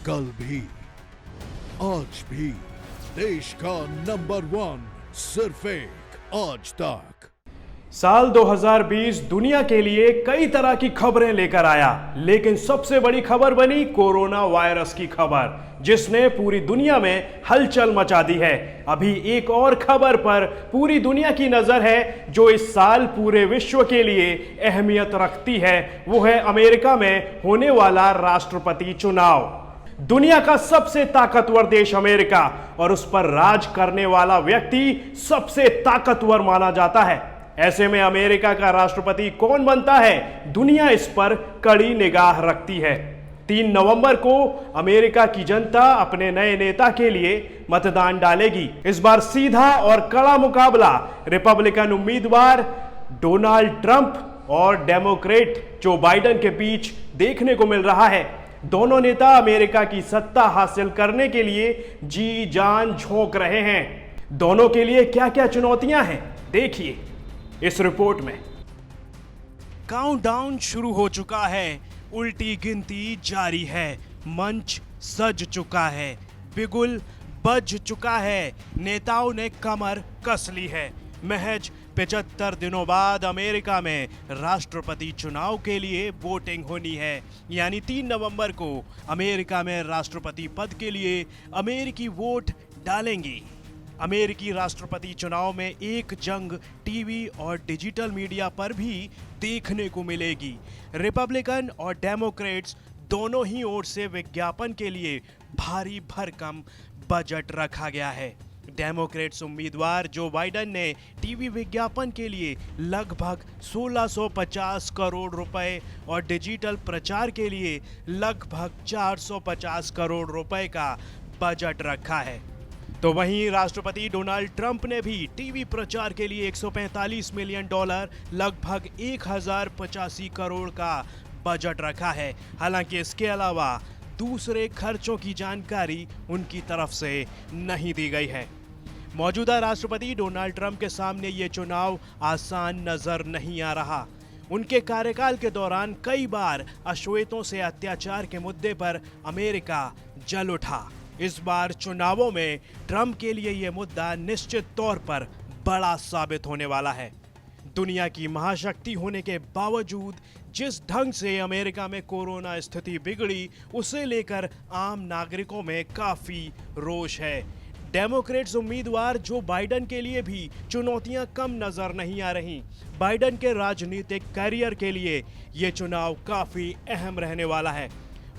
कल भी, आज भी, देश का नंबर 1 सिर्फ एक आज तक। साल 2020 दुनिया के लिए कई तरह की खबरें लेकर आया, लेकिन सबसे बड़ी खबर बनी कोरोना वायरस की खबर, जिसने पूरी दुनिया में हलचल मचा दी है। अभी एक और खबर पर पूरी दुनिया की नजर है, जो इस साल पूरे विश्व के लिए अहमियत रखती है। वो है अमेरिका में होने वाला राष्ट्रपति चुनाव। दुनिया का सबसे ताकतवर देश अमेरिका, और उस पर राज करने वाला व्यक्ति सबसे ताकतवर माना जाता है। ऐसे में अमेरिका का राष्ट्रपति कौन बनता है, दुनिया इस पर कड़ी निगाह रखती है। 3 नवंबर को अमेरिका की जनता अपने नए नेता के लिए मतदान डालेगी। इस बार सीधा और कड़ा मुकाबला रिपब्लिकन उम्मीदवार डोनाल्ड ट्रंप और डेमोक्रेट जो बाइडेन के बीच देखने को मिल रहा है। दोनों नेता अमेरिका की सत्ता हासिल करने के लिए जी जान झोंक रहे हैं। दोनों के लिए क्या क्या चुनौतियां हैं, देखिए इस रिपोर्ट में। काउंटडाउन शुरू हो चुका है, उल्टी गिनती जारी है, मंच सज चुका है, बिगुल बज चुका है, नेताओं ने कमर कस ली है। महज 75 दिनों बाद अमेरिका में राष्ट्रपति चुनाव के लिए वोटिंग होनी है, यानी 3 नवंबर को अमेरिका में राष्ट्रपति पद के लिए अमेरिकी वोट डालेंगे। अमेरिकी राष्ट्रपति चुनाव में एक जंग टीवी और डिजिटल मीडिया पर भी देखने को मिलेगी। रिपब्लिकन और डेमोक्रेट्स दोनों ही ओर से विज्ञापन के लिए भारी भरकम बजट रखा गया है। डेमोक्रेट्स उम्मीदवार जो बाइडेन ने टीवी विज्ञापन के लिए लगभग 1650 करोड़ रुपए और डिजिटल प्रचार के लिए लगभग 450 करोड़ रुपए का बजट रखा है। तो वहीं राष्ट्रपति डोनाल्ड ट्रंप ने भी टीवी प्रचार के लिए $145 मिलियन लगभग 1085 करोड़ का बजट रखा है। हालांकि इसके अलावा दूसरे खर्चों की जानकारी उनकी तरफ से नहीं दी गई है। मौजूदा राष्ट्रपति डोनाल्ड ट्रंप के सामने ये चुनाव आसान नजर नहीं आ रहा। उनके कार्यकाल के दौरान कई बार अश्वेतों से अत्याचार के मुद्दे पर अमेरिका जल उठा। इस बार चुनावों में ट्रंप के लिए यह मुद्दा निश्चित तौर पर बड़ा साबित होने वाला है। दुनिया की महाशक्ति होने के बावजूद जिस ढंग से अमेरिका में कोरोना स्थिति बिगड़ी, उसे लेकर आम नागरिकों में काफी रोष है। डेमोक्रेट्स उम्मीदवार जो बाइडेन के लिए भी चुनौतियां कम नजर नहीं आ रही। बाइडेन के राजनीतिक करियर के लिए यह चुनाव काफी अहम रहने वाला है।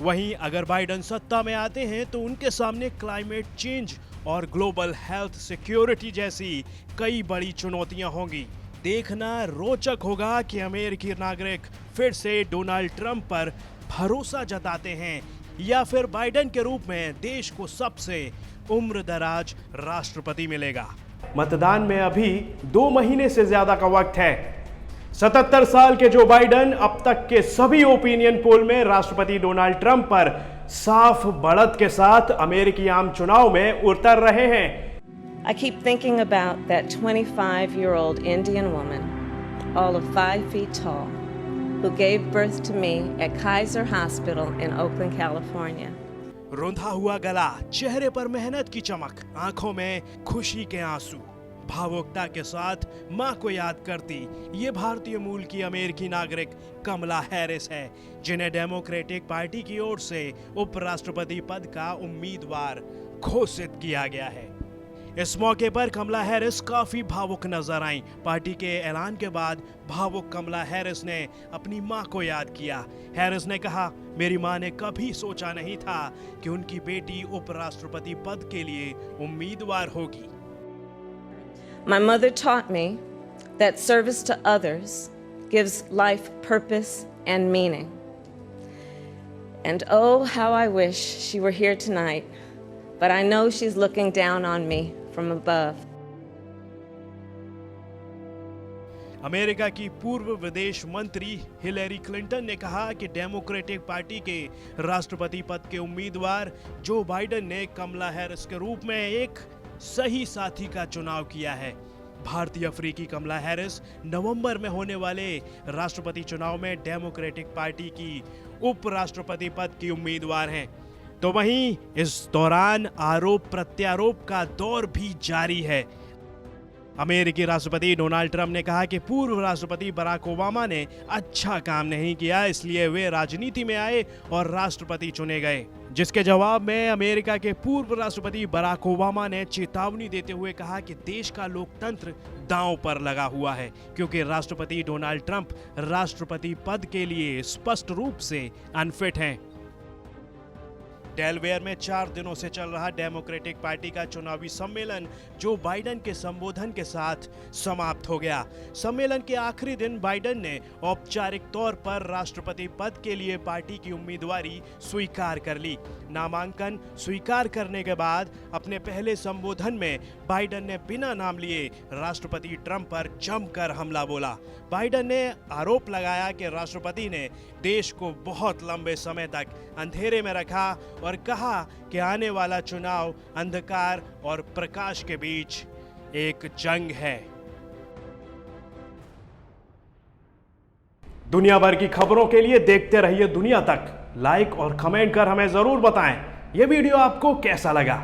वहीं अगर बाइडेन सत्ता में आते हैं तो उनके सामने क्लाइमेट चेंज और ग्लोबल हेल्थ सिक्योरिटी जैसी कई बड़ी चुनौतियां होंगी। देखना रोचक होगा कि अमेरिकी नागरिक फिर से डोनाल्ड ट्रंप पर भरोसा जताते हैं या फिर बाइडेन के रूप में देश को सबसे उम्रदराज राष्ट्रपति मिलेगा। मतदान में अभी 2 महीने से ज्यादा का वक्त है। 77 साल के जो बाइडेन अब तक के सभी ओपिनियन पोल में राष्ट्रपति डोनाल्ड ट्रंप पर साफ बढ़त के साथ अमेरिकी आम चुनाव में उतर रहे हैं। I keep thinking about that 25-year-old Indian woman, all of 5 feet tall, who gave birth to me at Kaiser Hospital in Oakland, California. रुंधा हुआ गला, चेहरे पर मेहनत की चमक, आंखों में खुशी के आंसू, भावुकता के साथ मां को याद करती ये भारतीय मूल की अमेरिकी नागरिक कमला हैरिस है, जिन्हें डेमोक्रेटिक पार्टी की ओर से उपराष्ट्रपति पद का उम्मीदवार घोषित किया गया है। इस मौके पर कमला हैरिस काफी भावुक नजर आई। पार्टी के ऐलान के बाद भावुक कमला हैरिस ने अपनी मां को याद किया। हैरिस ने कहा, मेरी मां ने कभी सोचा नहीं था कि उनकी बेटी उपराष्ट्रपति पद के लिए उम्मीदवार होगी। My mother taught me that service to others gives life purpose and meaning. And oh, how I wish she were here tonight, but I know she's looking down on me from above. America की पूर्व विदेश मंत्री Hillary Clinton ने कहा कि democratic party के राष्ट्रपति पद के उम्मीदवार जो बाइडेन ने कमला हैरिस के रूप में एक सही साथी का चुनाव किया है। भारतीय अफ्रीकी कमला हैरिस नवंबर में होने वाले राष्ट्रपति चुनाव में डेमोक्रेटिक पार्टी की उपराष्ट्रपति पद की उम्मीदवार हैं। तो वहीं इस दौरान आरोप प्रत्यारोप का दौर भी जारी है। अमेरिकी राष्ट्रपति डोनाल्ड ट्रंप ने कहा कि पूर्व राष्ट्रपति बराक ओबामा ने अच्छा काम नहीं किया, इसलिए वे राजनीति में आए और राष्ट्रपति चुने गए। जिसके जवाब में अमेरिका के पूर्व राष्ट्रपति बराक ओबामा ने चेतावनी देते हुए कहा कि देश का लोकतंत्र दांव पर लगा हुआ है, क्योंकि राष्ट्रपति डोनाल्ड ट्रंप राष्ट्रपति पद के लिए स्पष्ट रूप से अनफिट हैं। डेलवेयर में 4 दिनों से चल रहा डेमोक्रेटिक पार्टी का चुनावी सम्मेलन जो बाइडेन के संबोधन के साथ समाप्त हो गया। सम्मेलन के आखिरी दिन बाइडेन ने औपचारिक तौर पर राष्ट्रपति पद के लिए पार्टी की उम्मीदवारी स्वीकार कर ली। नामांकन स्वीकार करने के बाद अपने पहले संबोधन में बाइडेन ने बिना नाम लिए राष्ट्रपति ट्रंप पर जमकर हमला बोला। बाइडेन ने आरोप लगाया कि राष्ट्रपति ने देश को बहुत लंबे समय तक अंधेरे में रखा और कहा कि आने वाला चुनाव अंधकार और प्रकाश के बीच एक जंग है। दुनिया भर की खबरों के लिए देखते रहिए दुनिया तक। लाइक और कमेंट कर हमें जरूर बताएं ये वीडियो आपको कैसा लगा।